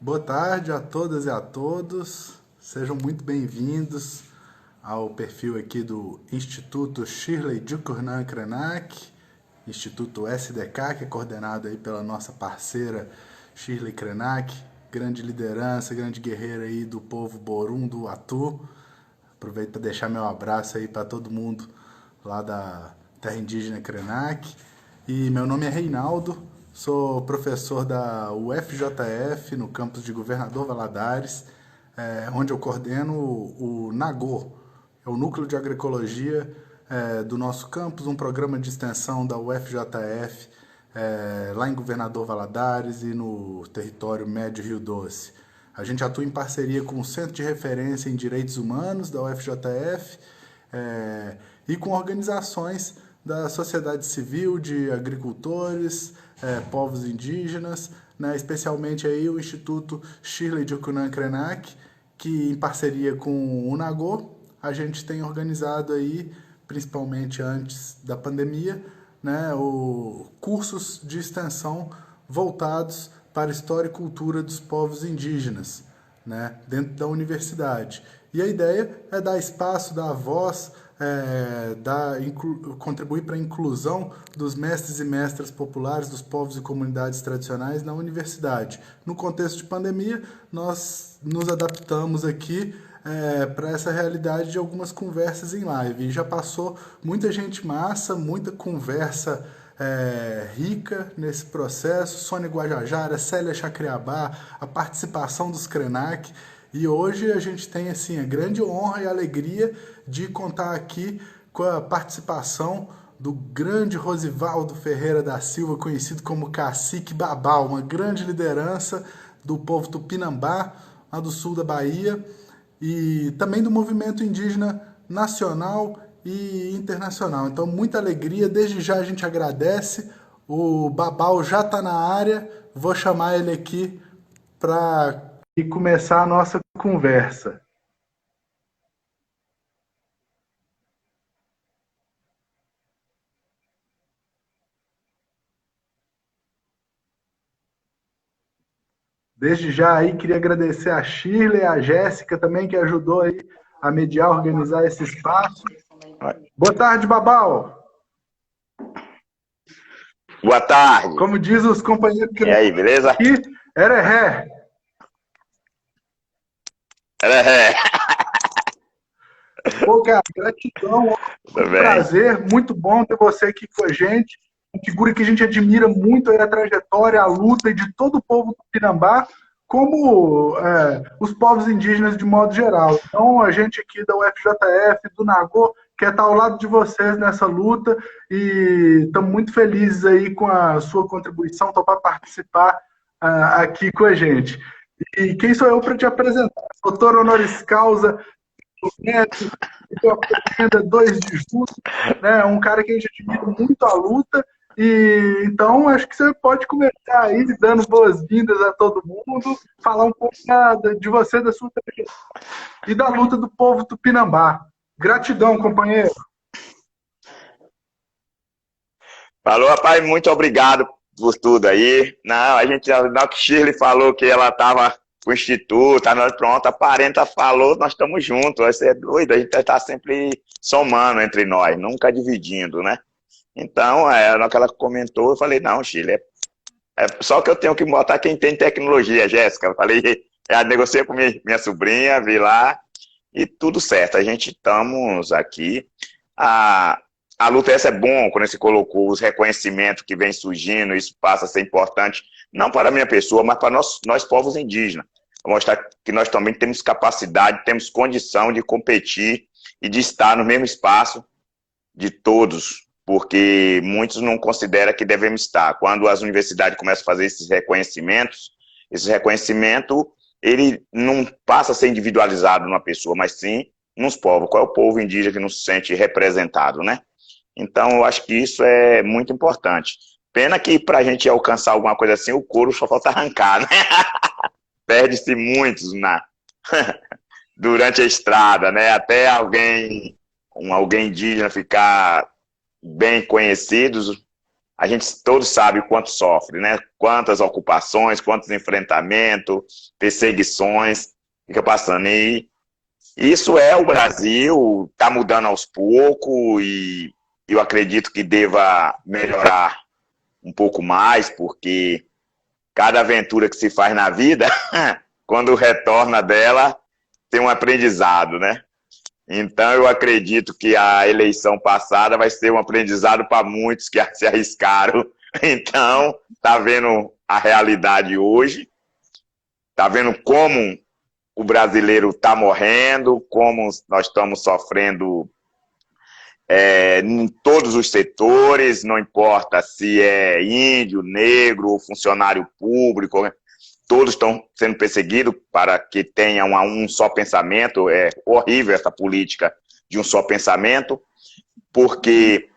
Boa tarde a todas e a todos. Sejam muito bem-vindos ao perfil aqui do Instituto Shirley Jukurnan Krenak, Instituto SDK, que é coordenado aí pela nossa parceira Shirley Krenak, grande liderança, grande guerreira aí do povo Borum do Atu. Aproveito para deixar meu abraço aí para todo mundo lá da terra indígena Krenak. E meu nome é Reinaldo, sou professor da UFJF no campus de Governador Valadares, onde eu coordeno o NAGO, é o Núcleo de Agroecologia do nosso campus, um programa de extensão da UFJF lá em Governador Valadares e no território Médio Rio Doce. A gente atua em parceria com o Centro de Referência em Direitos Humanos da UFJF e com organizações da sociedade civil, de agricultores, povos indígenas, né, especialmente aí o Instituto Shirley Jukurnan Krenak, que em parceria com o NAGO, a gente tem organizado aí, principalmente antes da pandemia, né, cursos de extensão voltados para a história e cultura dos povos indígenas, né, dentro da universidade. E a ideia é dar espaço, dar voz, contribuir para a inclusão dos mestres e mestras populares dos povos e comunidades tradicionais na universidade. No contexto de pandemia, nós nos adaptamos aqui para essa realidade de algumas conversas em live. E já passou muita gente massa, muita conversa rica nesse processo. Sônia Guajajara, Célia Chacriabá, a participação dos Krenak. E hoje a gente tem assim, a grande honra e alegria de contar aqui com a participação do grande Rosivaldo Ferreira da Silva, conhecido como Cacique Babau, uma grande liderança do povo Tupinambá, lá do sul da Bahia, e também do movimento indígena nacional e internacional. Então, muita alegria, desde já a gente agradece. O Babau já está na área, vou chamar ele aqui para começar a nossa conversa. Desde já aí queria agradecer a Shirley, a Jéssica também, que ajudou aí a mediar, organizar esse espaço. Boa tarde, Babau. Boa tarde. Como diz os companheiros que e aí, beleza? Aqui, Ereré. Ereré. Pô, cara, gratidão, um prazer, muito bom ter você aqui com a gente. Uma figura que a gente admira muito aí a trajetória, a luta de todo o povo do Tupinambá, como os povos indígenas de modo geral. Então, a gente aqui da UFJF, do NAGO, quer estar ao lado de vocês nessa luta e estamos muito felizes aí com a sua contribuição, para participar aqui com a gente. E quem sou eu para te apresentar? Doutor honoris causa, Neto, ainda 2 de julho, né? Um cara que a gente admira muito a luta. E então acho que você pode começar aí dando boas-vindas a todo mundo, falar um pouco de você, da sua trajetória e da luta do povo Tupinambá. Gratidão, companheiro. Falou, rapaz, muito obrigado por tudo aí. Não, a gente, na que Shirley falou que ela estava com o Instituto, pronto, a Parenta falou, nós estamos juntos, você é doido, a gente está sempre somando entre nós, nunca dividindo, né? Então, na hora que ela comentou, eu falei, não, Shirley, só que eu tenho que botar quem tem tecnologia, Jéssica. Eu falei, negociei com minha sobrinha, vi lá, e tudo certo, a gente estamos aqui. A luta essa é bom, quando você colocou os reconhecimentos que vem surgindo, isso passa a ser importante, não para a minha pessoa, mas para nós povos indígenas. Mostrar que nós também temos capacidade, temos condição de competir e de estar no mesmo espaço de todos, porque muitos não consideram que devemos estar. Quando as universidades começam a fazer esses reconhecimentos, esse reconhecimento, ele não passa a ser individualizado numa pessoa, mas sim nos povos. Qual é o povo indígena que não se sente representado, né? Então, eu acho que isso é muito importante. Pena que para a gente alcançar alguma coisa assim, o couro só falta arrancar, né? Perde-se muitos durante a estrada, né? Até alguém indígena ficar bem conhecido, a gente todos sabe o quanto sofre, né? Quantas ocupações, quantos enfrentamentos, perseguições fica passando. E isso é o Brasil, está mudando aos poucos e eu acredito que deva melhorar um pouco mais, porque cada aventura que se faz na vida, quando retorna dela, tem um aprendizado, né? Então eu acredito que a eleição passada vai ser um aprendizado para muitos que se arriscaram. Então, tá vendo a realidade hoje, tá vendo como o brasileiro está morrendo, como nós estamos sofrendo em todos os setores, não importa se é índio, negro ou funcionário público, né? Todos estão sendo perseguidos para que tenham um só pensamento. É horrível essa política de um só pensamento, porque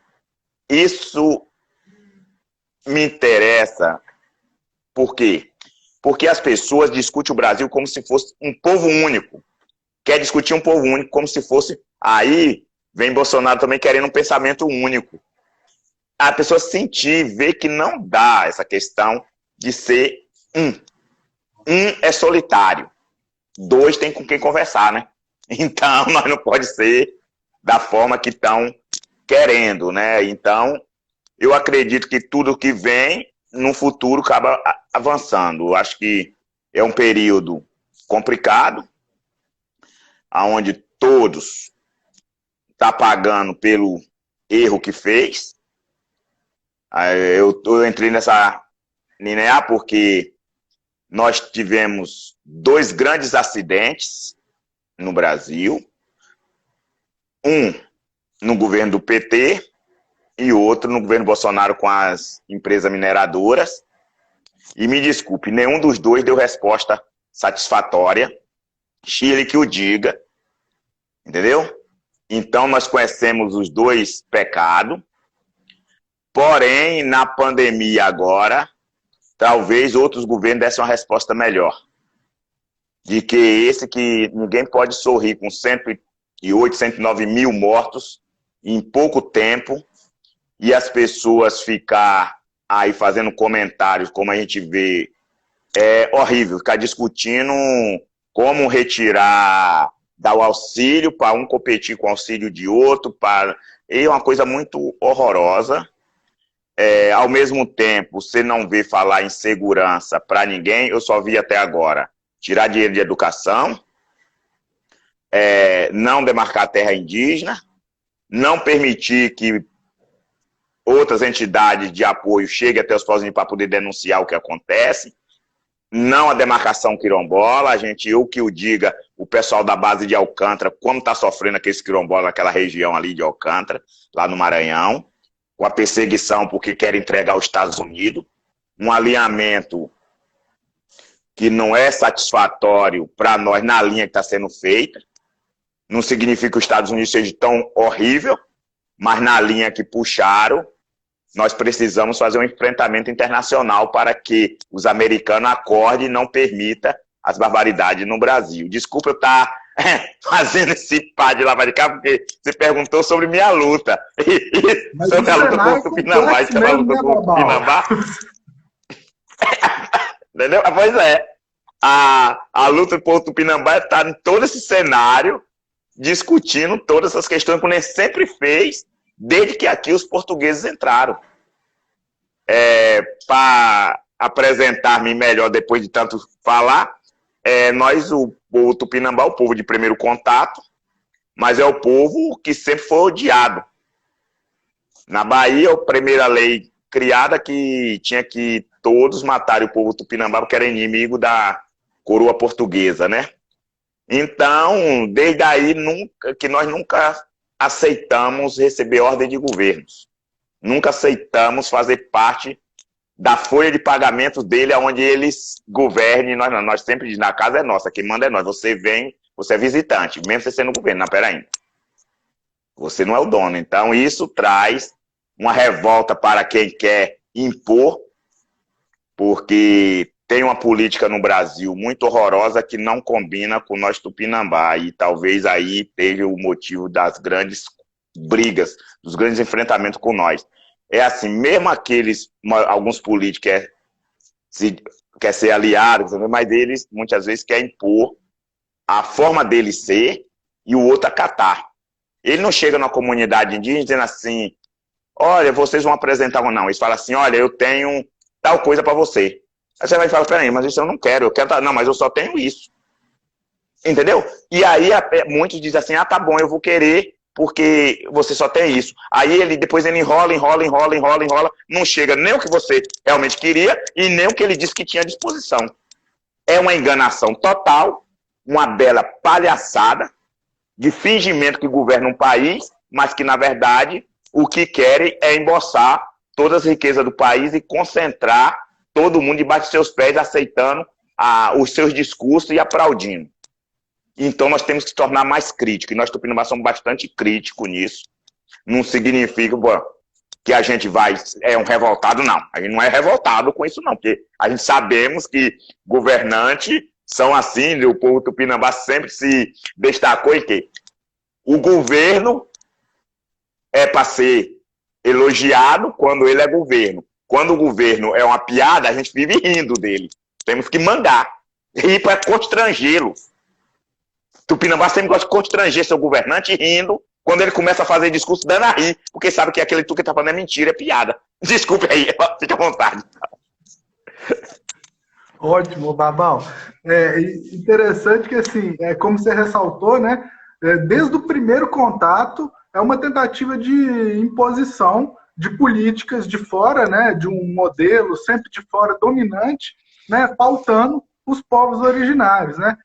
isso me interessa. Por quê? Porque as pessoas discutem o Brasil como se fosse um povo único. Quer discutir um povo único como se fosse... Aí vem Bolsonaro também querendo um pensamento único. A pessoa sentir, ver que não dá essa questão de ser um. Um é solitário, dois tem com quem conversar, né? Então, nós não pode ser da forma que estão querendo, né? Então, eu acredito que tudo que vem, no futuro, acaba avançando. Eu acho que é um período complicado, onde todos estão pagando pelo erro que fez. Eu entrei nessa linha porque nós tivemos 2 grandes acidentes no Brasil, um no governo do PT e outro no governo Bolsonaro com as empresas mineradoras. E me desculpe, nenhum dos dois deu resposta satisfatória. Chile que o diga, entendeu? Então nós conhecemos os 2 pecados, porém na pandemia agora, talvez outros governos dessem uma resposta melhor. De que esse que ninguém pode sorrir com 108, 109 mil mortos em pouco tempo e as pessoas ficar aí fazendo comentários, como a gente vê, é horrível, ficar discutindo como retirar, dar o auxílio para um competir com o auxílio de outro, é uma coisa muito horrorosa. Ao mesmo tempo, você não vê falar em segurança para ninguém, eu só vi até agora tirar dinheiro de educação, não demarcar terra indígena, não permitir que outras entidades de apoio cheguem até os povos para poder denunciar o que acontece, não a demarcação quilombola, eu que o diga, o pessoal da base de Alcântara, como está sofrendo aqueles quilombolas naquela região ali de Alcântara, lá no Maranhão, com a perseguição porque querem entregar aos Estados Unidos, um alinhamento que não é satisfatório para nós na linha que está sendo feita. Não significa que os Estados Unidos seja tão horrível, mas na linha que puxaram, nós precisamos fazer um enfrentamento internacional para que os americanos acordem e não permitam as barbaridades no Brasil. Desculpa eu estar fazendo esse pá de lavar de cá, porque você perguntou sobre minha luta. Mas sobre a luta contra o Tupinambá. Isso é a luta contra o Tupinambá. Entendeu? Pois é. A luta contra o Tupinambá está em todo esse cenário, discutindo todas essas questões que o NEM sempre fez, desde que aqui os portugueses entraram. Para apresentar-me melhor depois de tanto falar, nós, o povo Tupinambá, o povo de primeiro contato, mas é o povo que sempre foi odiado. Na Bahia, a primeira lei criada que tinha que todos matarem o povo Tupinambá porque era inimigo da coroa portuguesa, né? Então, desde aí, nós nunca aceitamos receber ordem de governos. Nunca aceitamos fazer parte da folha de pagamento dele, onde eles governem. Nós sempre dizemos, na casa é nossa, quem manda é nós. Você vem, você é visitante, mesmo você sendo governo. Não, peraí. Você não é o dono. Então, isso traz uma revolta para quem quer impor, porque tem uma política no Brasil muito horrorosa que não combina com nós Tupinambá, e talvez aí esteja o motivo das grandes brigas, dos grandes enfrentamentos com nós. é assim, mesmo alguns políticos quer ser aliados, mas eles muitas vezes querem impor a forma dele ser e o outro acatar. Ele não chega na comunidade indígena dizendo assim, olha, vocês vão apresentar ou não. Eles falam assim, olha, eu tenho tal coisa para você. Aí você vai falar, peraí, mas isso eu não quero, não, mas eu só tenho isso. Entendeu? E aí muitos dizem assim, tá bom, eu vou querer porque você só tem isso. Aí depois ele enrola, não chega nem o que você realmente queria e nem o que ele disse que tinha à disposição. É uma enganação total, uma bela palhaçada de fingimento que governa um país, mas que, na verdade, o que querem é emboçar todas as riquezas do país e concentrar todo mundo debaixo de seus pés, aceitando os seus discursos e aplaudindo. Então, nós temos que se tornar mais críticos. E nós, Tupinambá, somos bastante críticos nisso. Não significa que a gente é um revoltado, não. A gente não é revoltado com isso, não. Porque a gente sabemos que governantes são assim, o povo Tupinambá sempre se destacou em que o governo é para ser elogiado quando ele é governo. Quando o governo é uma piada, a gente vive rindo dele. Temos que mandar. Rir para constrangê-lo. Tupinambá sempre gosta de constranger seu governante rindo quando ele começa a fazer discurso dando a rir, porque sabe que aquele que tá falando é mentira, é piada. Desculpe aí, fique à vontade. Ótimo, Babão. Interessante que, assim, como você ressaltou, né, desde o primeiro contato, é uma tentativa de imposição de políticas de fora, né, de um modelo sempre de fora dominante, né, pautando os povos originários, né?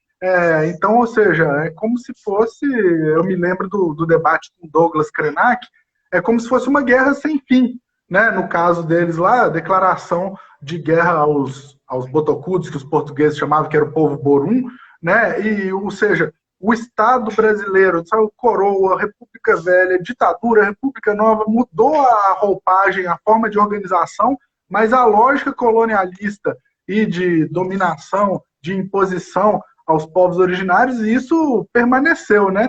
Então, ou seja, é como se fosse, eu me lembro do debate com Douglas Krenak, é como se fosse uma guerra sem fim, né? No caso deles lá, a declaração de guerra aos botocudos, que os portugueses chamavam que era o povo Borum, né? E, ou seja, o Estado brasileiro, sabe, coroa, República Velha, ditadura, República Nova, mudou a roupagem, a forma de organização, mas a lógica colonialista e de dominação, de imposição aos povos originários, e isso permaneceu, né?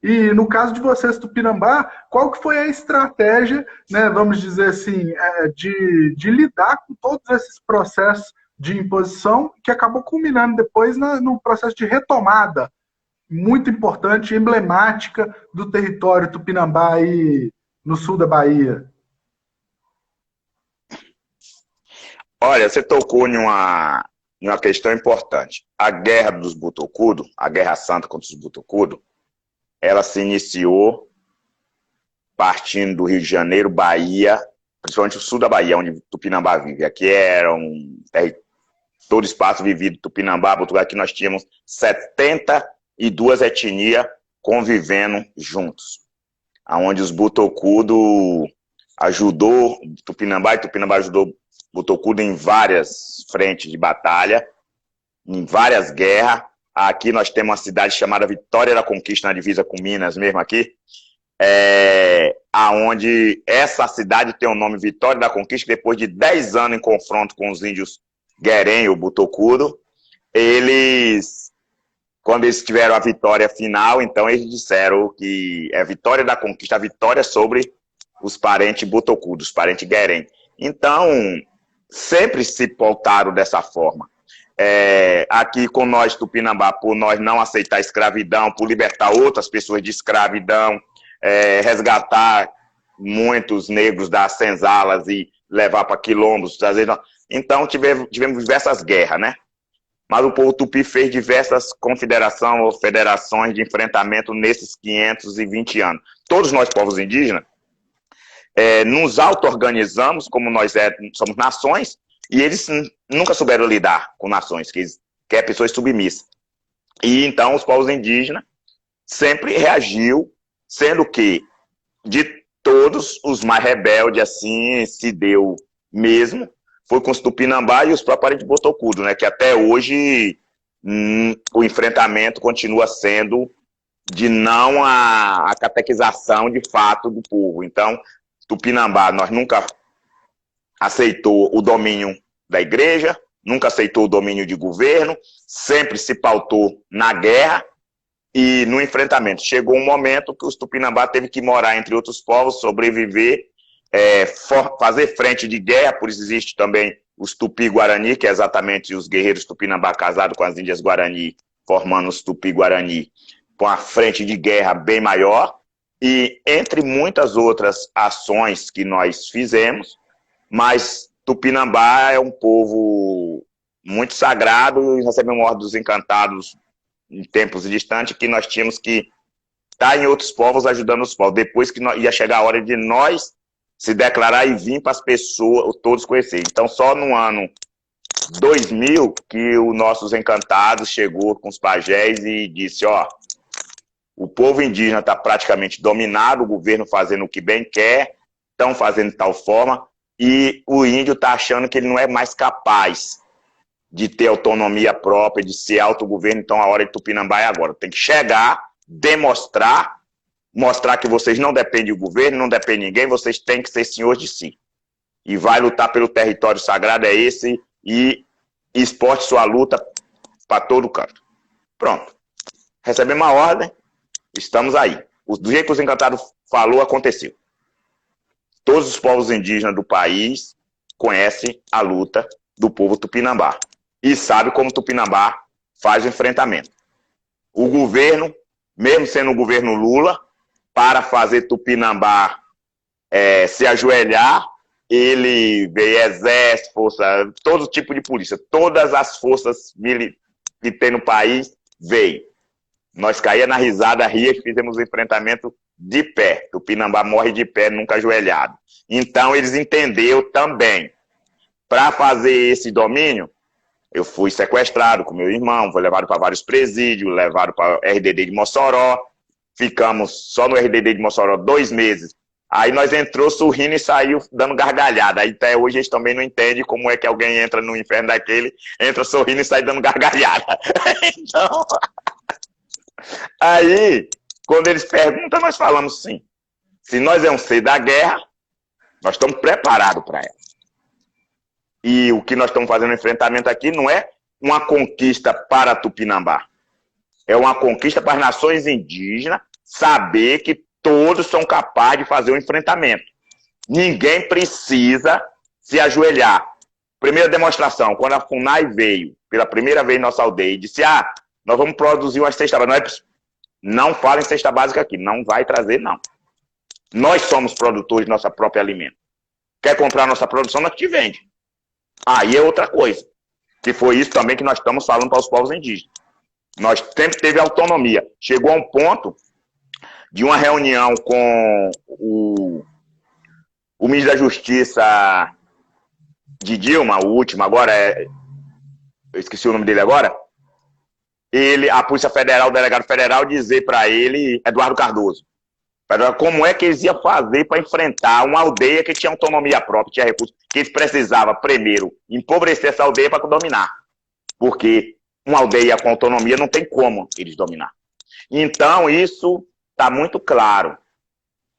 E no caso de vocês, Tupinambá, qual que foi a estratégia, né, vamos dizer assim, de lidar com todos esses processos de imposição que acabou culminando depois no processo de retomada muito importante, emblemática do território Tupinambá aí no sul da Bahia? Olha, você tocou em uma questão importante. A guerra dos Botocudo, a Guerra Santa contra os Botocudo, ela se iniciou partindo do Rio de Janeiro, Bahia, principalmente o sul da Bahia, onde Tupinambá vive. Aqui era todo espaço vivido Tupinambá, Botucatu. Aqui nós tínhamos 72 etnias convivendo juntos, onde os Botocudo ajudou Tupinambá e Tupinambá ajudou Botocudo em várias frentes de batalha, em várias guerras. Aqui nós temos uma cidade chamada Vitória da Conquista, na divisa com Minas mesmo aqui, aonde essa cidade tem o nome Vitória da Conquista. Depois de 10 anos em confronto com os índios Guerém, o Botocudo, quando eles tiveram a vitória final, então eles disseram que é Vitória da Conquista, a vitória sobre os parentes Botocudo, os parentes Guerém. Então, sempre se pautaram dessa forma. Aqui com nós, Tupinambá, por nós não aceitar a escravidão, por libertar outras pessoas de escravidão, resgatar muitos negros das senzalas e levar para quilombos, trazer. Então tivemos diversas guerras, né? Mas o povo tupi fez diversas confederações ou federações de enfrentamento nesses 520 anos. Todos nós, povos indígenas, nos auto-organizamos, como nós somos nações, e eles nunca souberam lidar com nações, que é pessoas submissas. E então os povos indígenas sempre reagiu, sendo que de todos os mais rebeldes, assim, se deu mesmo, foi com os Tupinambá e os próprios parentes Botocudo, né, que até hoje o enfrentamento continua sendo de não a catequização de fato do povo. Então, Tupinambá, nós nunca aceitou o domínio da igreja, nunca aceitou o domínio de governo, sempre se pautou na guerra e no enfrentamento. Chegou um momento que os Tupinambá teve que morar entre outros povos, sobreviver, fazer frente de guerra, por isso existe também os Tupi-Guarani, que é exatamente os guerreiros Tupinambá casados com as Índias Guarani, formando os Tupi-Guarani, com a frente de guerra bem maior, e entre muitas outras ações que nós fizemos, mas Tupinambá é um povo muito sagrado e recebemos ordem dos encantados em tempos distantes que nós tínhamos que estar em outros povos ajudando os povos, depois que ia chegar a hora de nós se declarar e vir para as pessoas, todos conhecerem. Então, só no ano 2000 que os nossos encantados chegou com os pajés e disse, ó, o povo indígena está praticamente dominado, o governo fazendo o que bem quer, estão fazendo de tal forma, e o índio está achando que ele não é mais capaz de ter autonomia própria, de ser autogoverno, então a hora de Tupinambá é agora. Tem que chegar, demonstrar, mostrar que vocês não dependem do governo, não dependem de ninguém, vocês têm que ser senhores de si. E vai lutar pelo território sagrado, é esse, e exporte sua luta para todo canto. Pronto. Recebemos uma ordem, estamos aí. Do jeito que os encantados falou, aconteceu. Todos os povos indígenas do país conhecem a luta do povo Tupinambá. E sabem como Tupinambá faz o enfrentamento. O governo, mesmo sendo o governo Lula, para fazer Tupinambá se ajoelhar, ele veio exército, força, todo tipo de polícia, todas as forças que tem no país, veio. Nós caía na risada, ria, que fizemos o enfrentamento de pé. Tupinambá morre de pé, nunca ajoelhado. Então eles entenderam também. Para fazer esse domínio, eu fui sequestrado com meu irmão, fui levado para vários presídios, levado para o RDD de Mossoró. Ficamos só no RDD de Mossoró 2 meses. Aí nós entrou sorrindo e saiu dando gargalhada. Aí até hoje eles também não entendem como é que alguém entra no inferno daquele, entra sorrindo e sai dando gargalhada. Então, aí, quando eles perguntam, nós falamos sim. Se nós é um ser da guerra, nós estamos preparados para ela. E o que nós estamos fazendo no enfrentamento aqui não é uma conquista para Tupinambá. É uma conquista para as nações indígenas saber que todos são capazes de fazer o enfrentamento. Ninguém precisa se ajoelhar. Primeira demonstração, quando a FUNAI veio pela primeira vez em nossa aldeia e disse, nós vamos produzir uma cesta básica. Não fala em cesta básica aqui, não vai trazer, não. Nós somos produtores de nosso próprio alimento. Quer comprar nossa produção, nós te vende. Aí é outra coisa. Que foi isso também que nós estamos falando para os povos indígenas. Nós sempre teve autonomia. Chegou a um ponto de uma reunião com o ministro da Justiça de Dilma, o último agora, eu esqueci o nome dele agora, a Polícia Federal, o delegado federal, dizer para ele, Eduardo Cardoso, como é que eles iam fazer para enfrentar uma aldeia que tinha autonomia própria, tinha recursos, que eles precisavam, primeiro, empobrecer essa aldeia para dominar. Porque uma aldeia com autonomia não tem como eles dominar. Então, isso está muito claro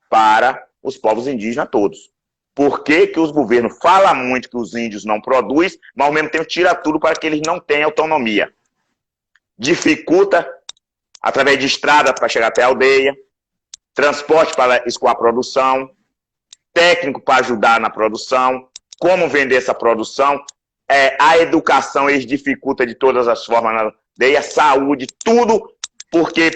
para os povos indígenas todos. Por que que os governos falam muito que os índios não produzem, mas ao mesmo tempo tira tudo para que eles não tenham autonomia? Dificulta, através de estrada para chegar até a aldeia, transporte para escoar a produção, técnico para ajudar na produção, como vender essa produção, a educação eles dificultam de todas as formas na aldeia, saúde, tudo, porque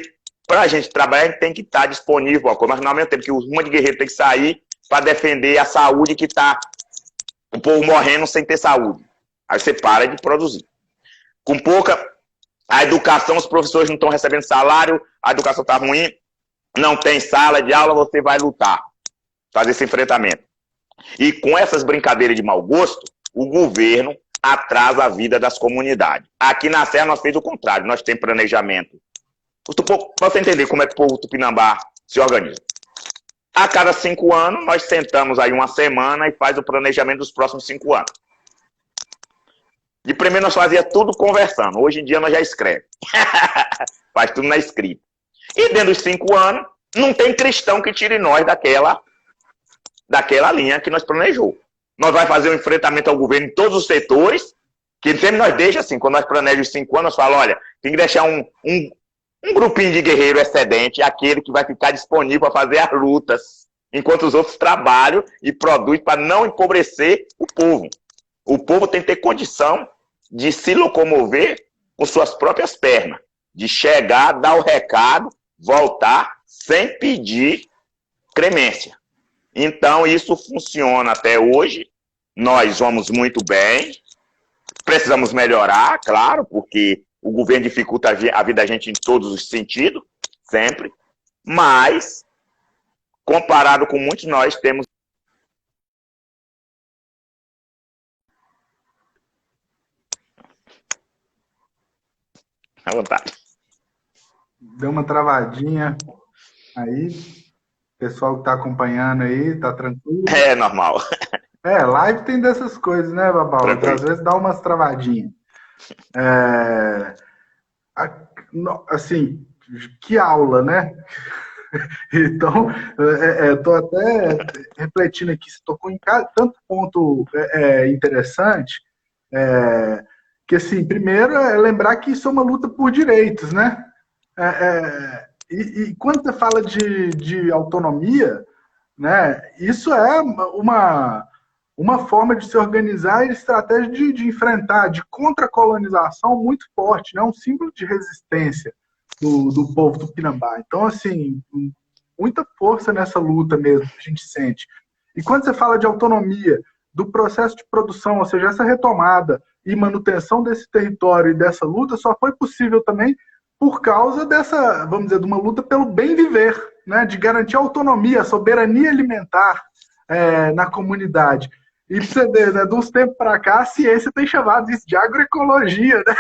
para a gente trabalhar a gente tem que estar disponível, mas ao mesmo tempo que um monte de guerreiro tem que sair para defender a saúde que está o povo morrendo sem ter saúde. Aí você para de produzir. Com pouca, a educação, os professores não estão recebendo salário, a educação está ruim, não tem sala de aula, você vai lutar, fazer esse enfrentamento. E com essas brincadeiras de mau gosto, o governo atrasa a vida das comunidades. Aqui na Serra nós fizemos o contrário, nós temos planejamento. Para você entender como é que o povo Tupinambá se organiza. A cada 5 anos, nós sentamos aí uma semana e faz o planejamento dos próximos 5 anos. De primeiro nós fazia tudo conversando, hoje em dia nós já escrevemos. Faz tudo na escrita. E dentro dos 5 anos, não tem cristão que tire nós daquela linha que nós planejou. Nós vamos fazer um enfrentamento ao governo em todos os setores, que sempre nós deixamos assim, quando nós planejamos os 5 anos, nós falamos, olha, tem que deixar um grupinho de guerreiro excedente, aquele que vai ficar disponível para fazer as lutas enquanto os outros trabalham e produzem para não empobrecer o povo. O povo tem que ter condição de se locomover com suas próprias pernas, de chegar, dar o recado, voltar, sem pedir clemência. Então, isso funciona até hoje. Nós vamos muito bem. Precisamos melhorar, claro, porque o governo dificulta a vida da gente em todos os sentidos, sempre. Mas, comparado com muitos, nós temos... À vontade. Deu uma travadinha aí. O pessoal que está acompanhando aí, tá tranquilo? É normal. Live tem dessas coisas, né, Babal? Tranquilo. Às vezes dá umas travadinhas. Assim, que aula, né? Então, estou até refletindo aqui, você tocou em tanto ponto interessante, que, assim, primeiro é lembrar que isso é uma luta por direitos, né? E quando você fala de autonomia, né, isso é uma forma de se organizar e estratégia de enfrentar, de contra-colonização muito forte, né? Um símbolo de resistência do povo tupinambá. Então, assim, muita força nessa luta mesmo que a gente sente. E quando você fala de autonomia, do processo de produção, ou seja, essa retomada e manutenção desse território e dessa luta só foi possível também por causa dessa, vamos dizer, de uma luta pelo bem viver, né? De garantir a autonomia, a soberania alimentar na comunidade. E pra você ver, né, de uns tempos para cá, a ciência tem chamado isso de agroecologia, né?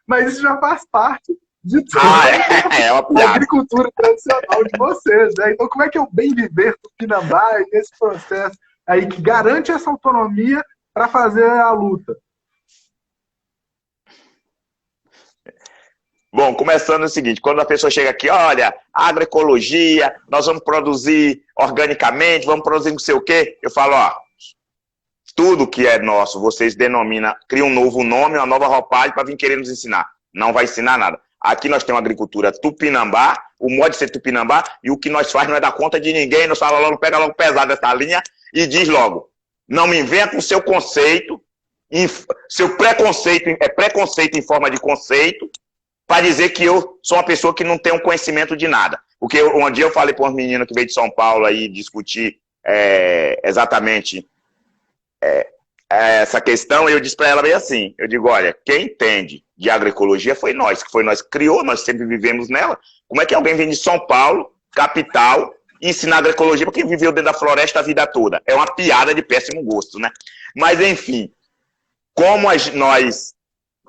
Mas isso já faz parte de tudo da agricultura tradicional de vocês, né? Então, como é que é o bem viver tupinambá e esse processo aí que garante essa autonomia para fazer a luta? Bom, começando o seguinte, quando a pessoa chega aqui, olha, agroecologia, nós vamos produzir organicamente, vamos produzir não sei o quê, eu falo, ó, tudo que é nosso, vocês denominam, criam um novo nome, uma nova roupagem para vir querer nos ensinar. Não vai ensinar nada. Aqui nós temos agricultura tupinambá, o modo de ser tupinambá, e o que nós faz não é dar conta de ninguém, nós fala logo, pega logo pesado essa linha e diz logo, não me venha com seu conceito, seu preconceito, é preconceito em forma de conceito, para dizer que eu sou uma pessoa que não tem um conhecimento de nada. Porque um dia eu falei para uma menina que veio de São Paulo aí discutir exatamente essa questão, e eu disse para ela bem assim, eu digo, olha, quem entende de agroecologia foi nós que criou, nós sempre vivemos nela. Como é que alguém vem de São Paulo, capital, e ensinar agroecologia para quem viveu dentro da floresta a vida toda? É uma piada de péssimo gosto, né? Mas, enfim, como nós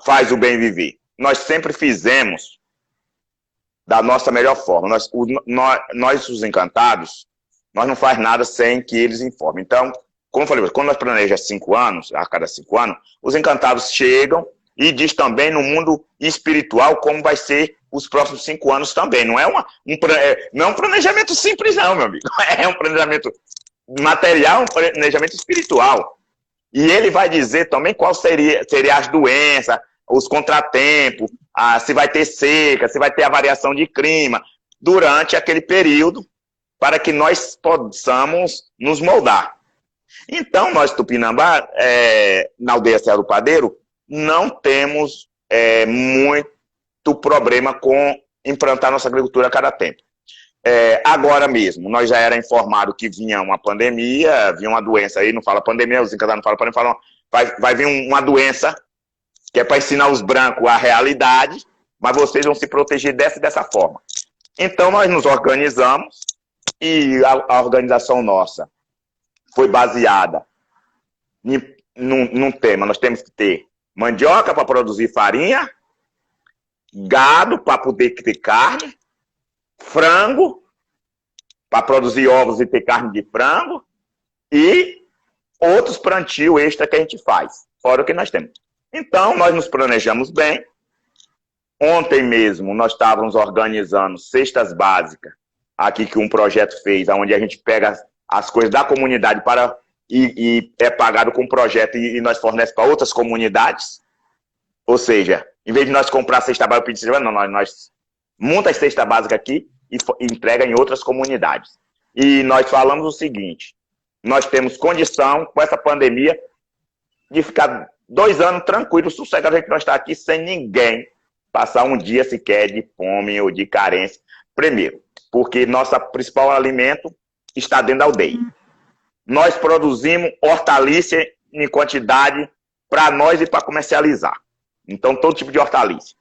faz o bem viver? Nós sempre fizemos da nossa melhor forma. Nós, os encantados, nós não faz nada sem que eles informem. Então, como eu falei, quando nós planejamos 5 anos, a cada 5 anos, os encantados chegam e diz também no mundo espiritual como vai ser os próximos 5 anos também. Não é um planejamento simples não, meu amigo. É um planejamento material, um planejamento espiritual. E ele vai dizer também qual seria as doenças, os contratempos, se vai ter seca, se vai ter a variação de clima, durante aquele período, para que nós possamos nos moldar. Então, nós, Tupinambá, na aldeia Serra do Padeiro, não temos muito problema com implantar nossa agricultura a cada tempo. Agora mesmo, nós já era informado que vinha uma pandemia, vinha uma doença aí, não fala pandemia, os encantados não falam pandemia, falam, vai vir uma doença, que é para ensinar os brancos a realidade, mas vocês vão se proteger dessa forma. Então, nós nos organizamos e a organização nossa foi baseada num tema. Nós temos que ter mandioca para produzir farinha, gado para poder ter carne, frango para produzir ovos e ter carne de frango e outros plantios extra que a gente faz, fora o que nós temos. Então, nós nos planejamos bem. Ontem mesmo, nós estávamos organizando cestas básicas, aqui que um projeto fez, onde a gente pega as coisas da comunidade e é pagado com projeto e nós fornecemos para outras comunidades. Ou seja, em vez de nós comprar cesta básica, pedir, não, nós monta a cesta básica aqui e entrega em outras comunidades. e nós falamos o seguinte, nós temos condição, com essa pandemia, de ficar 2 anos tranquilos, sossegados, a gente não está aqui sem ninguém passar um dia sequer de fome ou de carência. Primeiro, porque nosso principal alimento está dentro da aldeia. Nós produzimos hortaliça em quantidade para nós e para comercializar. Então, todo tipo de hortaliça.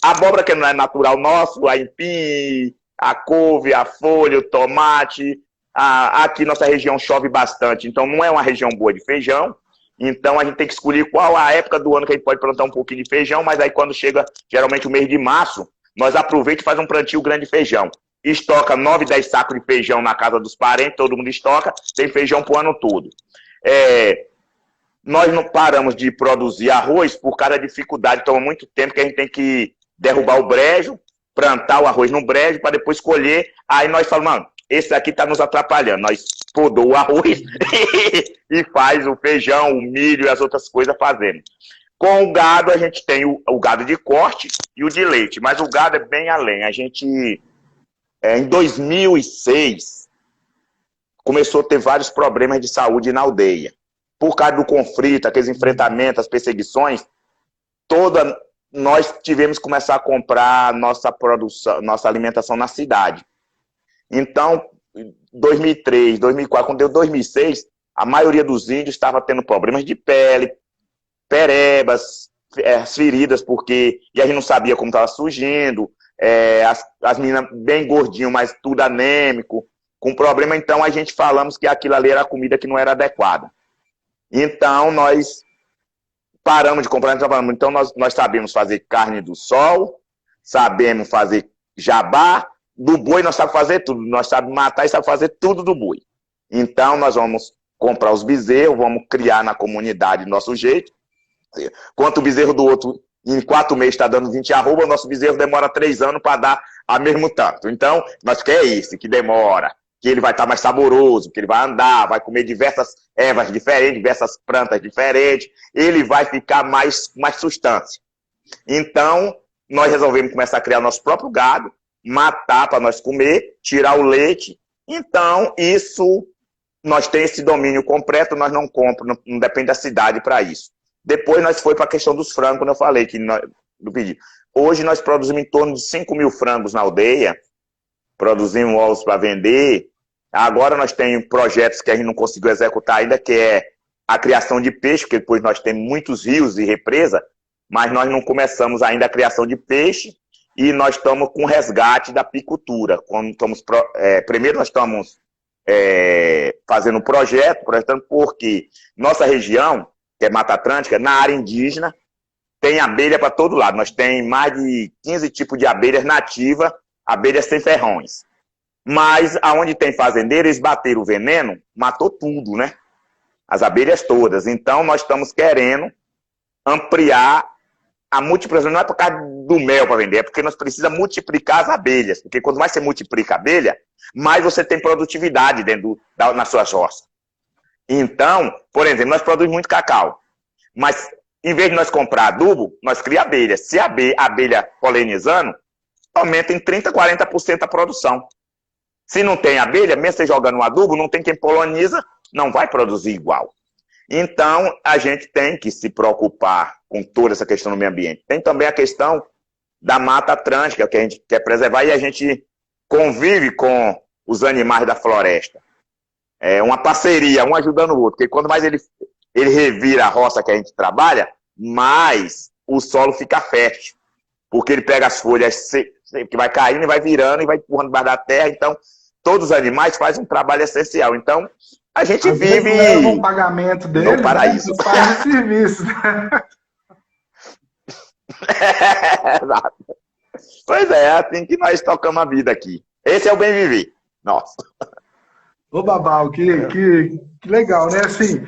A abóbora que não é natural nosso, a aipim, a couve, a folha, o tomate. Aqui nossa região chove bastante, então não é uma região boa de feijão. Então a gente tem que escolher qual a época do ano que a gente pode plantar um pouquinho de feijão, mas aí quando chega geralmente o mês de março, nós aproveitamos e faz um plantio grande de feijão. Estoca 9, 10 sacos de feijão na casa dos parentes, todo mundo estoca, tem feijão pro ano todo. Nós não paramos de produzir arroz por causa da dificuldade, toma muito tempo que a gente tem que derrubar o brejo, plantar o arroz no brejo para depois colher. Aí nós falamos, mano, esse aqui está nos atrapalhando. Nós podou o arroz e faz o feijão, o milho e as outras coisas fazendo. Com o gado, a gente tem o gado de corte e o de leite, mas o gado é bem além. A gente, em 2006, começou a ter vários problemas de saúde na aldeia. Por causa do conflito, aqueles enfrentamentos, as perseguições, nós tivemos que começar a comprar nossa produção, nossa alimentação na cidade. Então, 2003, 2004, quando deu 2006, a maioria dos índios estava tendo problemas de pele, perebas, feridas, e a gente não sabia como estava surgindo, as meninas bem gordinhas, mas tudo anêmico, com problema. Então, a gente falamos que aquilo ali era comida que não era adequada. Então, nós paramos de comprar. Então, nós sabemos fazer carne do sol, sabemos fazer jabá. Do boi nós sabemos fazer tudo, nós sabemos matar e sabemos fazer tudo do boi. Então nós vamos comprar os bezerros, vamos criar na comunidade do nosso jeito. Quanto o bezerro do outro em 4 meses está dando 20 arroba, o nosso bezerro demora 3 anos para dar a mesmo tanto. Então, nós queremos esse que demora, que ele vai estar mais saboroso, que ele vai andar, vai comer diversas ervas diferentes, diversas plantas diferentes, ele vai ficar mais substância. Então, nós resolvemos começar a criar o nosso próprio gado, matar para nós comer, tirar o leite. Então, isso, nós temos esse domínio completo, nós não compramos, não depende da cidade para isso. Depois nós foi para a questão dos frangos, quando eu falei que do pedido. Hoje nós produzimos em torno de 5 mil frangos na aldeia, produzimos ovos para vender. Agora nós temos projetos que a gente não conseguiu executar ainda, que é a criação de peixe, porque depois nós temos muitos rios e represa, mas nós não começamos ainda a criação de peixe. E nós estamos com resgate da apicultura. Primeiro nós estamos fazendo um projetando porque nossa região, que é Mata Atlântica, na área indígena, tem abelha para todo lado. Nós temos mais de 15 tipos de abelhas nativas, abelhas sem ferrões. Mas aonde tem fazendeiro, eles bateram o veneno, matou tudo, né? As abelhas todas. Então nós estamos querendo ampliar a multiplicação. Não é por causa do mel para vender, é porque nós precisamos multiplicar as abelhas. Porque quanto mais você multiplica a abelha, mais você tem produtividade nas suas roças. Então, por exemplo, nós produzimos muito cacau. Mas, em vez de nós comprar adubo, nós criamos abelha. Se a abelha polinizando, aumenta em 30%, 40% a produção. Se não tem abelha, mesmo você jogando um adubo, não tem quem poliniza, não vai produzir igual. Então, a gente tem que se preocupar com toda essa questão do meio ambiente. Tem também a questão da Mata Atlântica, que a gente quer preservar, e a gente convive com os animais da floresta. É uma parceria, um ajudando o outro, porque quanto mais ele revira a roça que a gente trabalha, mais o solo fica fértil. Porque ele pega as folhas que vai caindo e vai virando e vai empurrando debaixo da terra. Então, todos os animais fazem um trabalho essencial. Então, a gente vive um pagamento deles, no paraíso. Né? Faz o serviço. Exato. Pois é assim que nós tocamos a vida aqui. Esse é o bem viver. Nossa. Ô, Babau, que legal, né? Assim,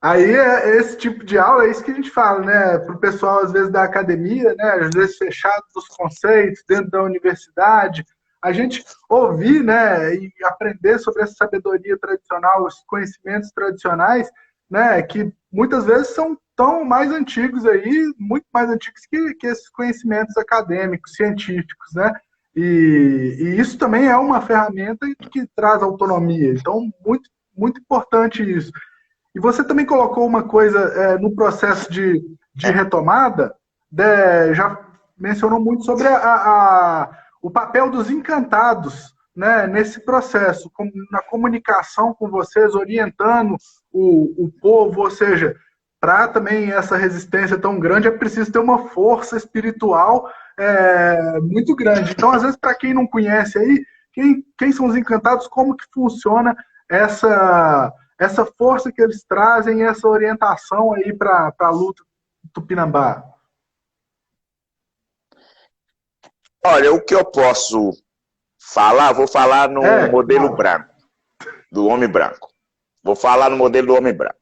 aí esse tipo de aula é isso que a gente fala, né? Para o pessoal, às vezes, da academia, né? Às vezes fechado nos conceitos, dentro da universidade, a gente ouvir, né, e aprender sobre essa sabedoria tradicional, os conhecimentos tradicionais, né, que muitas vezes são tão mais antigos aí, muito mais antigos que esses conhecimentos acadêmicos, científicos, né? E isso também é uma ferramenta que traz autonomia. Então, muito, muito importante isso. E você também colocou uma coisa no processo de retomada, já mencionou muito sobre o papel dos encantados, né, nesse processo, na comunicação com vocês, orientando o povo, ou seja, para também essa resistência tão grande, é preciso ter uma força espiritual muito grande. Então, às vezes, para quem não conhece aí, quem são os encantados, como que funciona essa força que eles trazem, essa orientação aí para a luta Tupinambá? Olha, o que eu posso falar, vou falar no modelo branco, do homem branco. Vou falar no modelo do homem branco.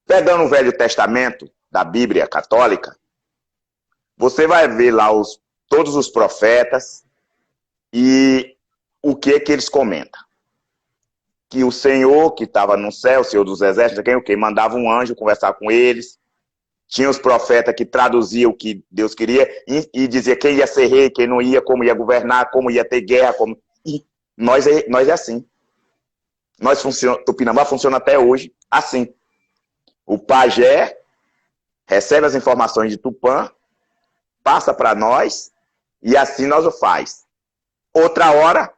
Pegando o Velho Testamento da Bíblia católica, você vai ver lá todos os profetas e o que eles comentam. Que o Senhor que estava no céu, o Senhor dos Exércitos, quem mandava um anjo conversar com eles. Tinha os profetas que traduziam o que Deus queria e dizia quem ia ser rei, quem não ia, como ia governar, como ia ter guerra. E nós é assim. Tupinambá funciona até hoje assim. O pajé recebe as informações de Tupã, passa para nós e assim nós o faz. Outra hora,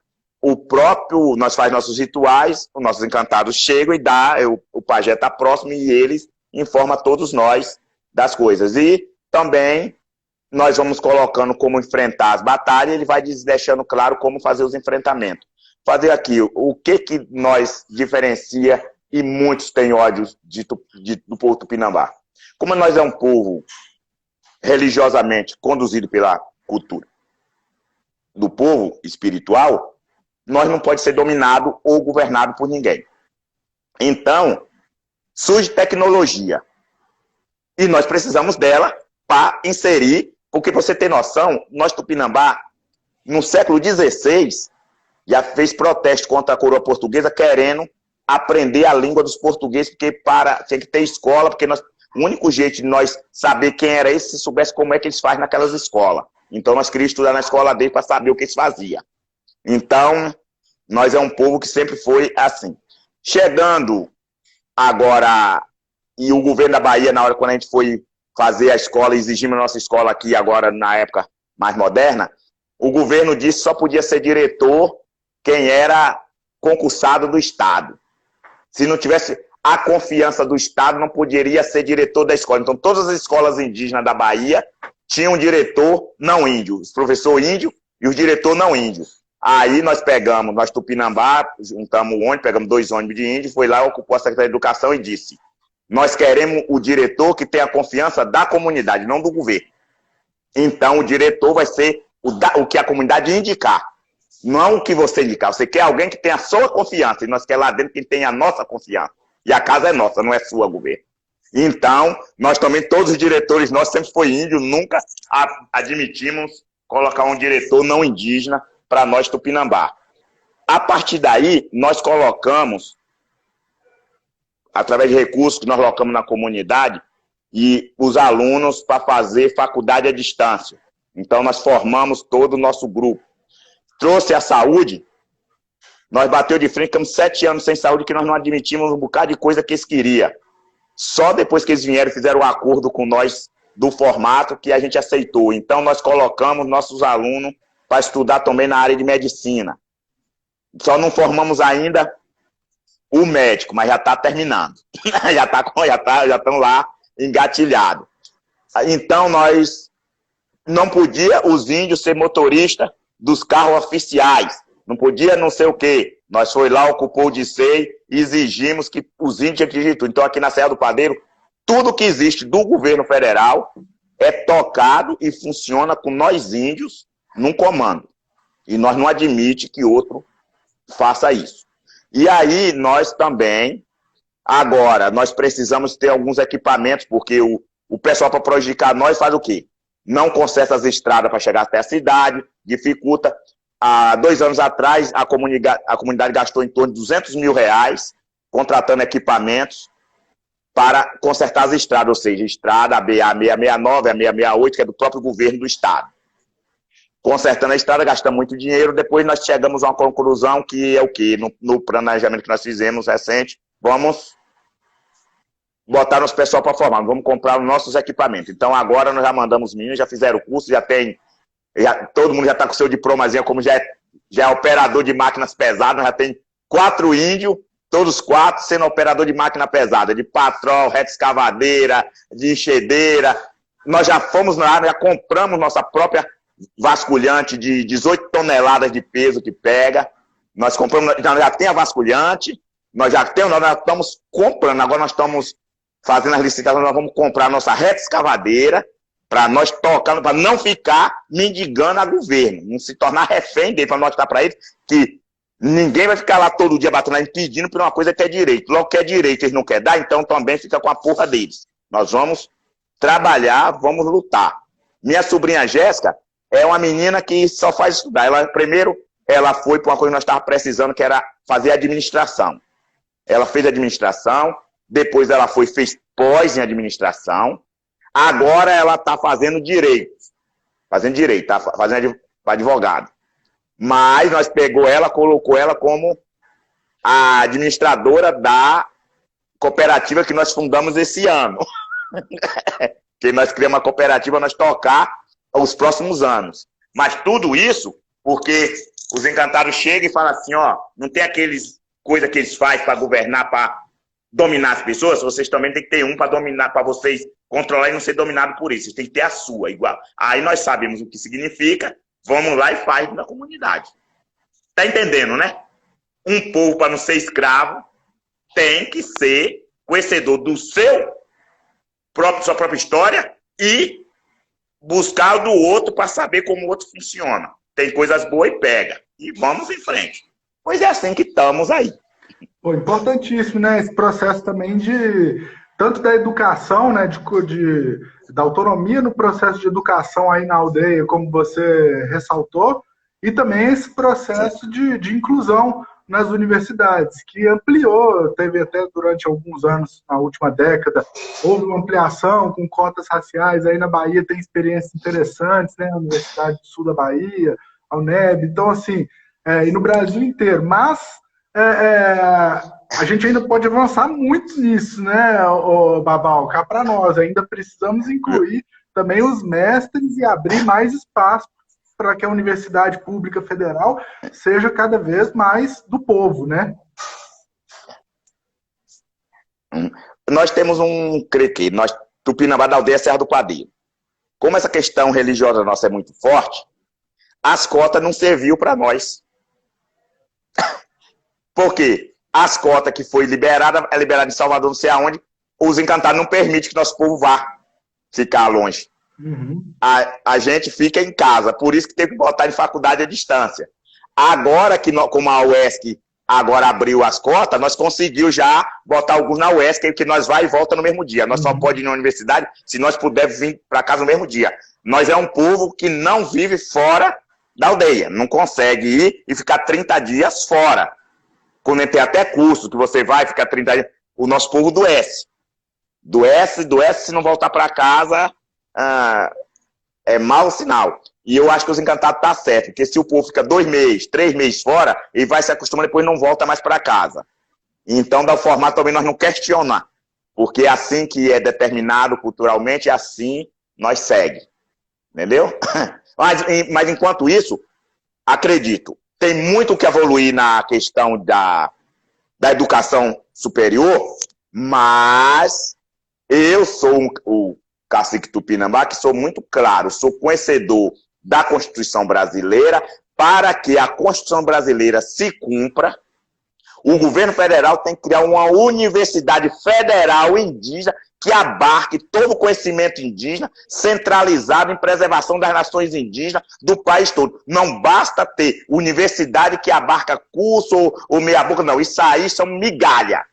nós faz nossos rituais, os nossos encantados chegam e o pajé está próximo e eles informam todos nós das coisas. E também nós vamos colocando como enfrentar as batalhas, ele vai deixando claro como fazer os enfrentamentos. Fazer aqui, o que nós diferencia e muitos têm ódio do povo Tupinambá. Como nós é um povo religiosamente conduzido pela cultura do povo espiritual, nós não pode ser dominado ou governado por ninguém. Então, surge tecnologia. E nós precisamos dela para inserir, porque você tem noção, nós Tupinambá, no século XVI, já fez protesto contra a coroa portuguesa, querendo aprender a língua dos portugueses, porque tinha que ter escola, porque o único jeito de nós saber quem era esse, se soubesse como é que eles fazem naquelas escolas. Então nós queríamos estudar na escola deles para saber o que eles faziam. Então, nós é um povo que sempre foi assim. Chegando agora, e o governo da Bahia, na hora quando a gente foi fazer a escola, exigimos a nossa escola aqui agora, na época mais moderna, o governo disse que só podia ser diretor quem era concursado do Estado. Se não tivesse a confiança do Estado, não poderia ser diretor da escola. Então, todas as escolas indígenas da Bahia tinham um diretor não índio, os professores índios e os diretores não índios. Aí nós Tupinambá, juntamos o ônibus, pegamos 2 ônibus de índio, foi lá, ocupou a Secretaria de Educação e disse: nós queremos o diretor que tenha a confiança da comunidade, não do governo. Então, o diretor vai ser o que a comunidade indicar, não o que você indicar. Você quer alguém que tenha a sua confiança, e nós queremos lá dentro quem tenha a nossa confiança. E a casa é nossa, não é sua, governo. Então, nós também, todos os diretores nossos sempre foi índio, nunca admitimos colocar um diretor não indígena para nós Tupinambá. A partir daí, nós colocamos, através de recursos que nós colocamos na comunidade, e os alunos para fazer faculdade à distância. Então, nós formamos todo o nosso grupo. Trouxe a saúde, nós bateu de frente, ficamos 7 anos sem saúde, que nós não admitimos um bocado de coisa que eles queriam. Só depois que eles vieram, fizeram um acordo com nós do formato que a gente aceitou. Então, nós colocamos nossos alunos para estudar também na área de medicina. Só não formamos ainda o médico, mas já está terminando. já estão lá engatilhados. Então, nós não podia os índios ser motorista dos carros oficiais. Não podia não sei o quê. Nós foi lá, ocupou o DICEI e exigimos que os índios tinham que dirigir tudo. Então, aqui na Serra do Padeiro, tudo que existe do governo federal é tocado e funciona com nós índios num comando. E nós não admitimos que outro faça isso. E aí, nós também, agora, nós precisamos ter alguns equipamentos, porque o pessoal, para prejudicar nós, faz o quê? Não conserta as estradas para chegar até a cidade, dificulta. Há 2 anos atrás, a comunidade gastou em torno de R$200 mil contratando equipamentos para consertar as estradas, ou seja, estrada, a BA-669, a 668, que é do próprio governo do estado. consertando a estrada, gastamos muito dinheiro, depois nós chegamos a uma conclusão que é o quê? No planejamento que nós fizemos recente, vamos botar nosso pessoal para formar, vamos comprar os nossos equipamentos. Então agora nós já mandamos os meninos, já fizeram o curso, todo mundo já está com seu diplomazinho, como já é operador de máquinas pesadas, já tem 4 índios, todos 4 sendo operador de máquina pesada, de patrol, reta escavadeira, de enxedeira. Nós já fomos na área, já compramos nossa própria vasculhante de 18 toneladas de peso que pega. Nós compramos, já tem a vasculhante, nós já estamos comprando, agora nós estamos fazendo as licitações, nós vamos comprar a nossa reta escavadeira para nós tocar, para não ficar mendigando a governo, não se tornar refém dele, para mostrar para eles que ninguém vai ficar lá todo dia batendo aí pedindo por uma coisa que é direito. Logo que é direito, eles não querem dar, então também fica com a porra deles. Nós vamos trabalhar, vamos lutar. Minha sobrinha Jéssica é uma menina que só faz estudar. Ela foi para uma coisa que nós estávamos precisando, que era fazer administração. Ela fez administração, depois ela fez pós em administração, agora ela está fazendo direito. Está fazendo advogado. Mas nós pegou ela, colocou ela como a administradora da cooperativa que nós fundamos esse ano. Que nós criamos uma cooperativa, nós tocar os próximos anos. Mas tudo isso porque os encantados chegam e falam assim, ó, não tem aqueles coisa que eles fazem para governar, para dominar as pessoas, vocês também tem que ter um para dominar, para vocês controlar e não ser dominado por isso. Vocês têm que ter a sua, igual. Aí nós sabemos o que significa, vamos lá e faz na comunidade. Tá entendendo, né? Um povo, para não ser escravo, tem que ser conhecedor do sua própria história e buscar o do outro para saber como o outro funciona. Tem coisas boas e pega. E vamos em frente. Pois é assim que estamos aí. Pô, importantíssimo, né? Esse processo também tanto da educação, né? Da autonomia no processo de educação aí na aldeia, como você ressaltou, e também esse processo de inclusão nas universidades, que ampliou, teve até durante alguns anos, na última década, houve uma ampliação com cotas raciais, aí na Bahia tem experiências interessantes, né, a Universidade do Sul da Bahia, a UNEB, então assim, e no Brasil inteiro, mas a gente ainda pode avançar muito nisso, né, Babal, cá para nós, ainda precisamos incluir também os mestres e abrir mais espaço para que a Universidade Pública Federal seja cada vez mais do povo, né? Nós temos Tupinambá da aldeia Serra do Quadrilho. Como essa questão religiosa nossa é muito forte, as cotas não serviu para nós. Por quê? As cotas que foi liberada, é liberada em Salvador, não sei aonde, os encantados não permitem que nosso povo vá ficar longe. Uhum. A gente fica em casa, por isso que tem que botar em faculdade à distância. Agora que, como a UESC agora abriu as cotas, nós conseguimos já botar alguns na UESC, que nós vai e volta no mesmo dia. Nós só pode ir na universidade se nós pudermos vir para casa no mesmo dia. Nós é um povo que não vive fora da aldeia, não consegue ir e ficar 30 dias fora. Quando tem até curso que você vai ficar 30 dias, o nosso povo adoece. Se não voltar para casa, é mau sinal. E eu acho que os encantados tá certo, porque se o povo fica 2 meses, 3 meses fora, ele vai se acostumando e depois não volta mais para casa. Então, da formato também nós não questionar, porque é assim que é determinado culturalmente, é assim nós segue. Entendeu? Mas enquanto isso, acredito, tem muito que evoluir na questão da educação superior, mas eu sou o cacique Tupinambá, que sou muito claro, sou conhecedor da Constituição brasileira. Para que a Constituição brasileira se cumpra, o governo federal tem que criar uma universidade federal indígena que abarque todo o conhecimento indígena, centralizado em preservação das nações indígenas do país todo. Não basta ter universidade que abarca curso ou meia boca, não. Isso aí são migalha.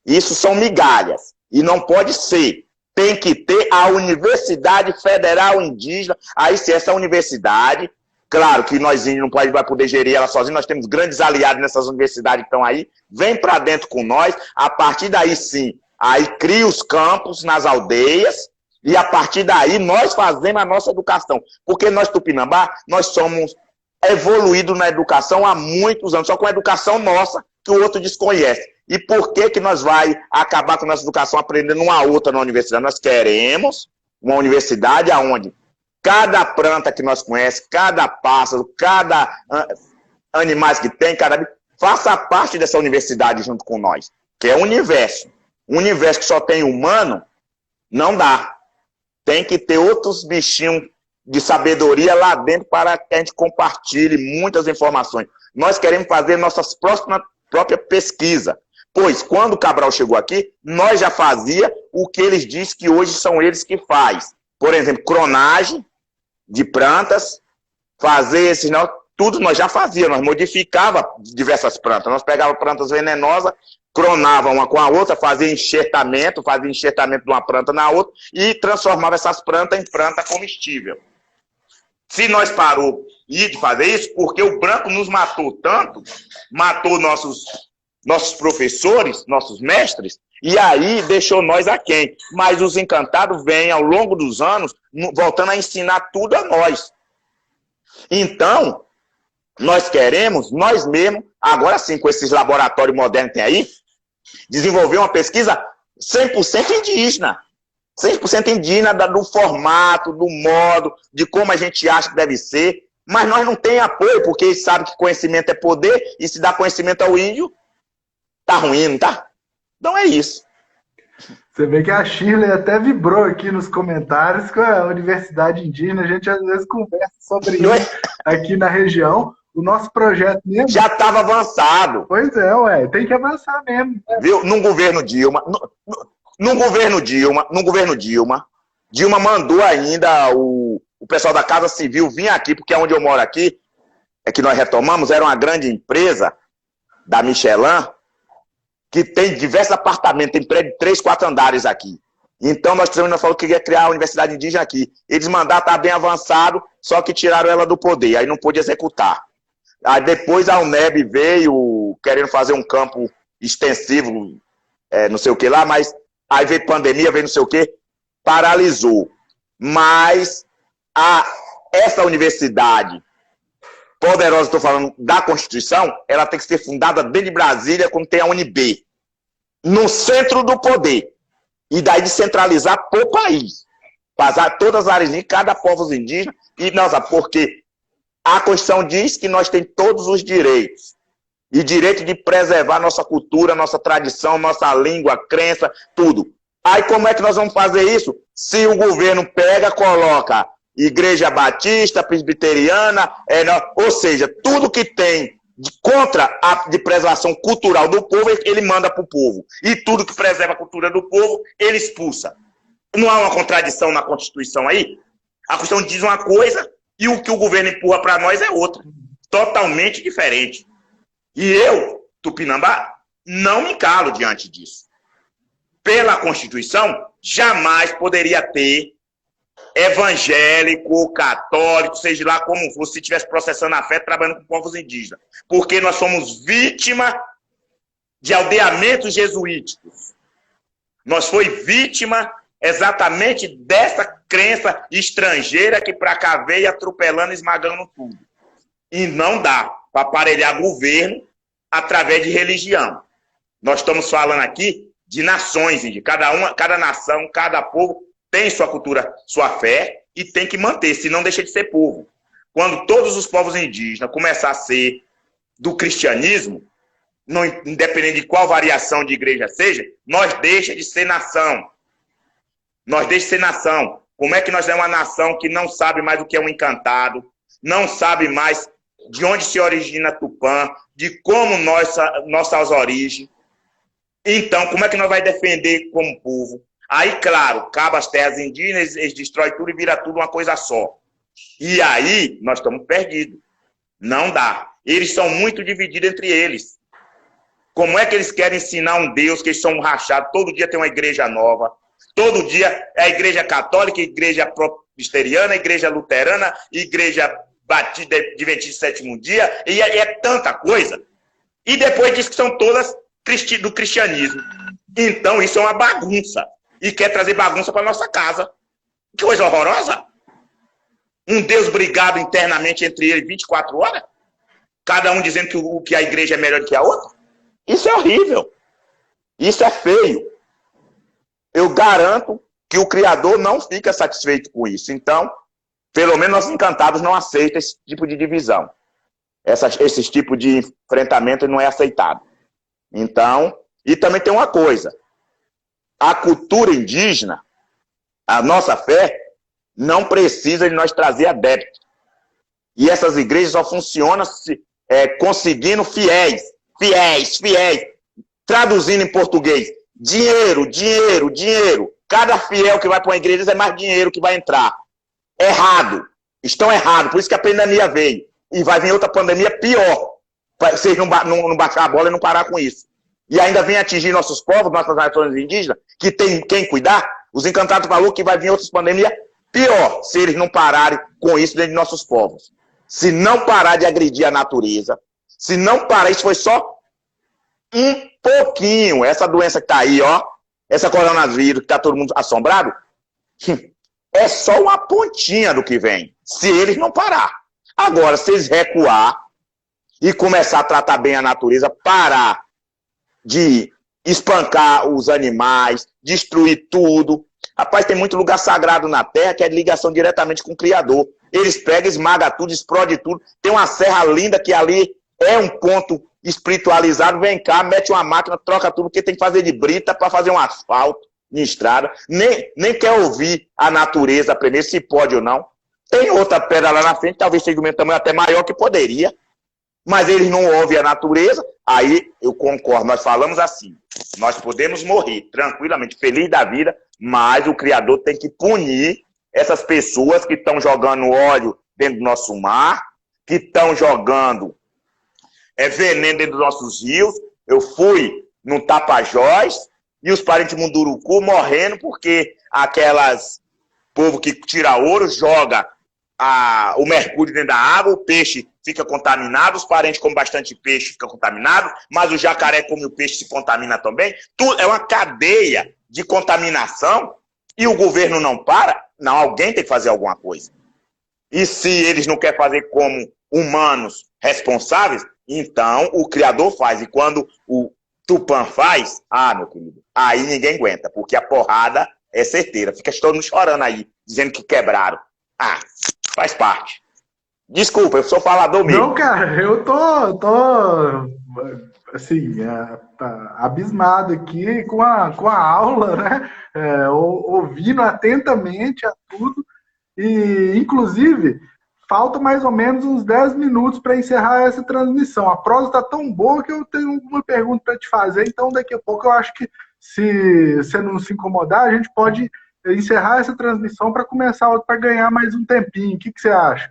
Isso são migalhas. E não pode ser. Tem que ter a Universidade Federal Indígena. Aí, se essa universidade, claro que nós não vai poder gerir ela sozinho, nós temos grandes aliados nessas universidades que estão aí, vem para dentro com nós, a partir daí sim, aí cria os campos nas aldeias, E a partir daí, nós fazemos a nossa educação. Porque nós, Tupinambá, nós somos evoluídos na educação há muitos anos, só com a educação nossa, que o outro desconhece. E por que que nós vai acabar com a nossa educação aprendendo uma outra na universidade? Nós queremos uma universidade onde cada planta que nós conhecemos, cada pássaro, cada animais que tem, faça parte dessa universidade junto com nós, que é o universo. Um universo que só tem humano, não dá. Tem que ter outros bichinhos de sabedoria lá dentro para que a gente compartilhe muitas informações. Nós queremos fazer nossas própria pesquisa. Pois, quando o Cabral chegou aqui, nós já fazia o que eles dizem que hoje são eles que faz. Por exemplo, clonagem de plantas, fazer esse... Tudo nós já fazíamos, nós modificava diversas plantas. Nós pegava plantas venenosas, clonava uma com a outra, fazia enxertamento de uma planta na outra e transformava essas plantas em planta comestível. Se nós parou de fazer isso, porque o branco nos matou tanto, matou nossos professores, nossos mestres, e aí deixou nós aquém. Mas os encantados vêm, ao longo dos anos, voltando a ensinar tudo a nós. Então, nós queremos, nós mesmos, agora sim, com esses laboratórios modernos que tem aí, desenvolver uma pesquisa 100% indígena. 100% indígena do formato, do modo, de como a gente acha que deve ser. Mas nós não temos apoio, porque eles sabem que conhecimento é poder, e se dá conhecimento ao índio, tá ruim, não tá? Então é isso. Você vê que a Shirley até vibrou aqui nos comentários com a Universidade Indígena. A gente às vezes conversa sobre isso aqui na região. O nosso projeto mesmo... já estava avançado. Pois é, ué. Tem que avançar mesmo. Né? Viu? Num governo Dilma... Dilma mandou ainda o pessoal da Casa Civil vir aqui, porque é onde eu moro aqui, é que nós retomamos, era uma grande empresa da Michelin, que tem diversos apartamentos, tem prédio de 3, 4 andares aqui. Então nós falamos que ia criar a Universidade Indígena aqui. Eles mandaram, tá bem avançado, só que tiraram ela do poder, aí não pôde executar. Aí depois a UNEB veio querendo fazer um campo extensivo, não sei o que lá, mas aí veio pandemia, veio não sei o que, paralisou. Mas essa universidade poderosa, estou falando da Constituição, ela tem que ser fundada dentro de Brasília, como tem a UNB, no centro do poder. E daí descentralizar para o país. Passar todas as áreas de cada povo indígena. E, nossa, porque a Constituição diz que nós temos todos os direitos. E direito de preservar nossa cultura, nossa tradição, nossa língua, crença, tudo. Aí como é que nós vamos fazer isso? Se o governo pega, coloca Igreja Batista, Presbiteriana, ou seja, tudo que tem contra a de preservação cultural do povo, ele manda para o povo. E tudo que preserva a cultura do povo, ele expulsa. Não há uma contradição na Constituição aí? A Constituição diz uma coisa e o que o governo empurra para nós é outra. Totalmente diferente. E eu, Tupinambá, não me calo diante disso. Pela Constituição, jamais poderia ter evangélico, católico, seja lá como for, se estivesse processando a fé, trabalhando com povos indígenas. Porque nós somos vítima de aldeamentos jesuíticos. Nós foi vítima exatamente dessa crença estrangeira que para cá veio atropelando, esmagando tudo. E não dá para aparelhar governo através de religião. Nós estamos falando aqui de nações, cada nação, cada povo tem sua cultura, sua fé, e tem que manter, senão deixa de ser povo. Quando todos os povos indígenas começarem a ser do cristianismo, não, independente de qual variação de igreja seja, nós deixa de ser nação. Nós deixa de ser nação. Como é que nós somos uma nação que não sabe mais o que é um encantado, não sabe mais de onde se origina Tupã, de como nossas origens. Então, como é que nós vamos defender como povo? Aí, claro, acaba as terras indígenas, eles destroem tudo e vira tudo uma coisa só. E aí, nós estamos perdidos. Não dá. Eles são muito divididos entre eles. Como é que eles querem ensinar um Deus que eles são rachados? Todo dia tem uma igreja nova. Todo dia é a igreja católica, a igreja presbiteriana, a igreja luterana, a igreja batista, adventista sétimo dia. E é tanta coisa. E depois diz que são todas do cristianismo. Então, isso é uma bagunça. E quer trazer bagunça para nossa casa. Que coisa horrorosa. Um Deus brigado internamente entre ele 24 horas. Cada um dizendo que a igreja é melhor do que a outra. Isso é horrível. Isso é feio. Eu garanto que o Criador não fica satisfeito com isso. Então, pelo menos nós encantados não aceitam esse tipo de divisão. Esse tipo de enfrentamento não é aceitado. Então, e também tem uma coisa. A cultura indígena, a nossa fé, não precisa de nós trazer adeptos. E essas igrejas só funcionam conseguindo fiéis. Traduzindo em português, dinheiro. Cada fiel que vai para uma igreja é mais dinheiro que vai entrar. Errado. Estão errados. Por isso que a pandemia veio. E vai vir outra pandemia pior. Para vocês não baixar a bola e não parar com isso. E ainda vem atingir nossos povos, nossas nações indígenas, que tem quem cuidar. Os encantados falou que vai vir outras pandemias pior, se eles não pararem com isso dentro de nossos povos. Se não parar de agredir a natureza, se não parar, isso foi só um pouquinho. Essa doença que está aí, ó, essa coronavírus que está todo mundo assombrado, é só uma pontinha do que vem, se eles não parar. Agora, se eles recuar e começar a tratar bem a natureza, parar de espancar os animais, destruir tudo. Rapaz, tem muito lugar sagrado na Terra que é de ligação diretamente com o Criador. Eles pegam, esmagam tudo, explodem tudo. Tem uma serra linda que ali é um ponto espiritualizado. Vem cá, mete uma máquina, troca tudo, porque tem que fazer de brita para fazer um asfalto em estrada. Nem quer ouvir a natureza primeiro, se pode ou não. Tem outra pedra lá na frente, talvez seja de um tamanho até maior que poderia. Mas eles não ouvem a natureza. Aí eu concordo, nós falamos assim, nós podemos morrer tranquilamente, feliz da vida, mas o Criador tem que punir essas pessoas que estão jogando óleo dentro do nosso mar, que estão jogando veneno dentro dos nossos rios. Eu fui no Tapajós e os parentes de Munduruku morrendo porque aquelas povo que tira ouro joga o mercúrio dentro da água, o peixe fica contaminado, os parentes comem bastante peixe, fica contaminado, mas o jacaré come o peixe se contamina também. Tudo é uma cadeia de contaminação e o governo não para. Não, alguém tem que fazer alguma coisa. E se eles não querem fazer como humanos responsáveis, então o Criador faz. E quando o Tupã faz, meu querido, aí ninguém aguenta, porque a porrada é certeira. Fica todo mundo chorando aí, dizendo que quebraram. Faz parte. Desculpa, eu sou falador mesmo. Não, cara, eu tô assim, abismado aqui com a aula, né? Ouvindo atentamente a tudo. E, inclusive, falta mais ou menos uns 10 minutos para encerrar essa transmissão. A prosa está tão boa que eu tenho uma pergunta para te fazer, então daqui a pouco eu acho que, se você não se incomodar, a gente pode encerrar essa transmissão para começar outra, para ganhar mais um tempinho. O que você acha?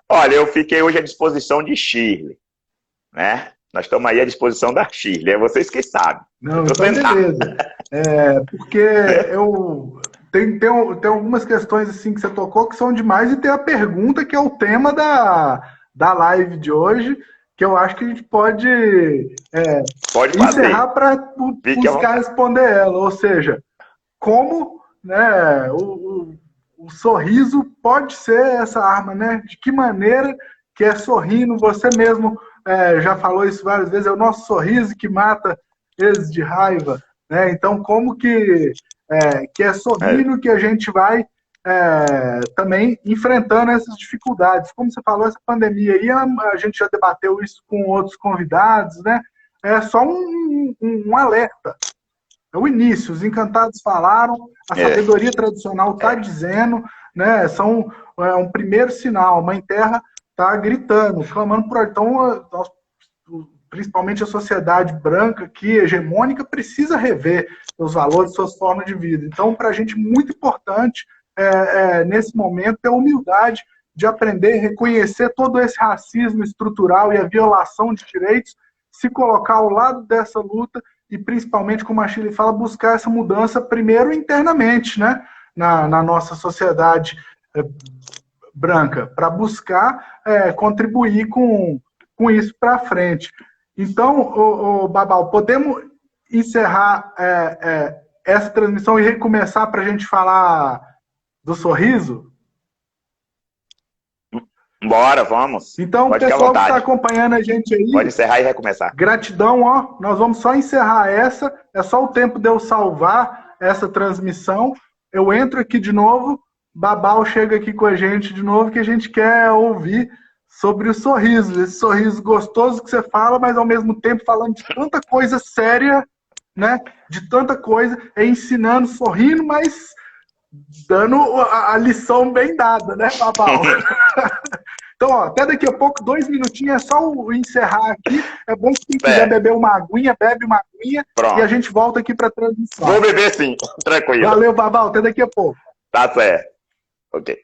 Olha, eu fiquei hoje à disposição de Shirley, né? Nós estamos aí à disposição da Shirley, é vocês que sabem. Não, então beleza. Porque tem algumas questões assim que você tocou que são demais, e tem a pergunta que é o tema da live de hoje, que eu acho que a gente pode encerrar para buscar responder ela. Ou seja, como, né, o sorriso pode ser essa arma, né? De que maneira que é sorrindo? Você mesmo já falou isso várias vezes, é o nosso sorriso que mata eles de raiva, né? Então, como que é sorrindo que a gente vai também enfrentando essas dificuldades? Como você falou, essa pandemia aí, a gente já debateu isso com outros convidados, né? É só um alerta. É o início, os encantados falaram, a sabedoria tradicional está dizendo, né? São um primeiro sinal, a Mãe Terra está gritando, clamando por... Então, principalmente a sociedade branca aqui, hegemônica, precisa rever seus valores, suas formas de vida. Então, para a gente, muito importante, nesse momento, ter a humildade de aprender, reconhecer todo esse racismo estrutural e a violação de direitos, se colocar ao lado dessa luta e, principalmente, como a Shirley fala, buscar essa mudança primeiro internamente, né, na nossa sociedade branca, para buscar contribuir com isso para frente. Então, Babal, podemos encerrar essa transmissão e recomeçar para a gente falar do sorriso? Bora, vamos. Então, Pode ficar à pessoal que está vontade. acompanhando a gente aí, Pode encerrar e recomeçar. gratidão, ó. Nós vamos só encerrar essa. É só o tempo de eu salvar essa transmissão. Eu entro aqui de novo, Babau chega aqui com a gente de novo, que a gente quer ouvir sobre o sorriso. Esse sorriso gostoso que você fala, mas ao mesmo tempo falando de tanta coisa séria, né? De tanta coisa, ensinando, sorrindo, mas dando a lição bem dada, né, Babau? Então, ó, até daqui a pouco, 2 minutinhos, é só encerrar aqui. É bom que quem quiser beber uma aguinha, bebe uma aguinha. Pronto. E a gente volta aqui para a transmissão. Vou beber sim, tranquilo. Valeu, Babau, até daqui a pouco. Tá certo. Ok.